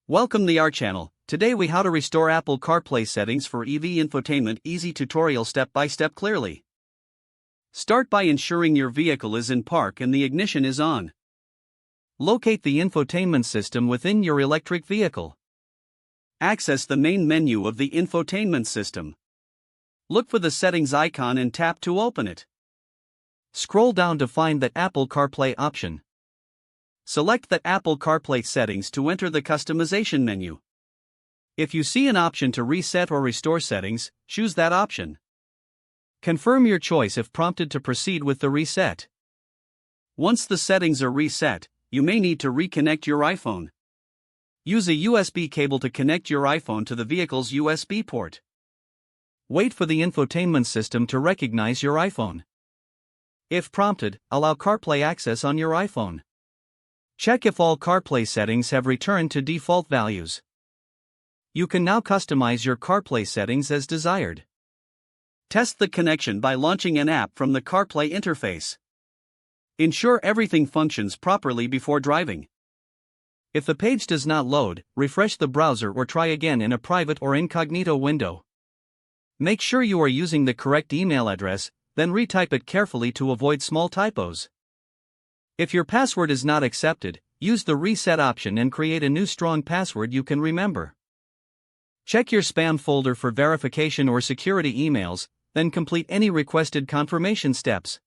Welcome to our channel. Today we how to restore Apple CarPlay settings for EV infotainment. Easy tutorial step by step clearly. Start by ensuring your vehicle is in park and the ignition is on. Locate the infotainment system within your electric vehicle. Access the main menu of the infotainment system. Look for the settings icon and tap to open it. Scroll down to find the Apple CarPlay option. Select the Apple CarPlay settings to enter the customization menu. If you see an option to reset or restore settings, choose that option. Confirm your choice if prompted to proceed with the reset. Once the settings are reset, you may need to reconnect your iPhone. Use a USB cable to connect your iPhone to the vehicle's USB port. Wait for the infotainment system to recognize your iPhone. If prompted, allow CarPlay access on your iPhone. Check if all CarPlay settings have returned to default values. You can now customize your CarPlay settings as desired. Test the connection by launching an app from the CarPlay interface. Ensure everything functions properly before driving. If the page does not load, refresh the browser or try again in a private or incognito window. Make sure you are using the correct email address, then retype it carefully to avoid small typos. If your password is not accepted, use the reset option and create a new strong password you can remember. Check your spam folder for verification or security emails, then complete any requested confirmation steps.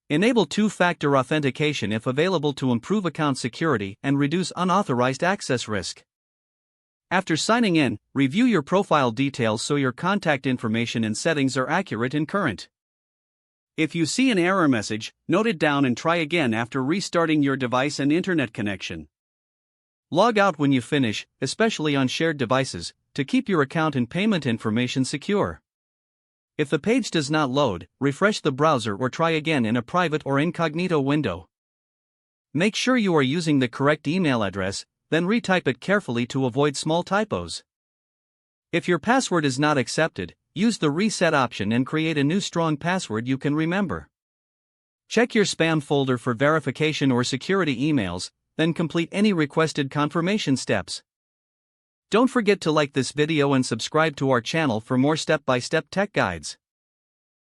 Enable two-factor authentication if available to improve account security and reduce unauthorized access risk. After signing in, review your profile details so your contact information and settings are accurate and current. If you see an error message, note it down and try again after restarting your device and internet connection. Log out when you finish, especially on shared devices, to keep your account and payment information secure. If the page does not load, refresh the browser or try again in a private or incognito window. Make sure you are using the correct email address, then retype it carefully to avoid small typos. If your password is not accepted, use the reset option and create a new strong password you can remember. Check your spam folder for verification or security emails, then complete any requested confirmation steps. Don't forget to like this video and subscribe to our channel for more step-by-step tech guides.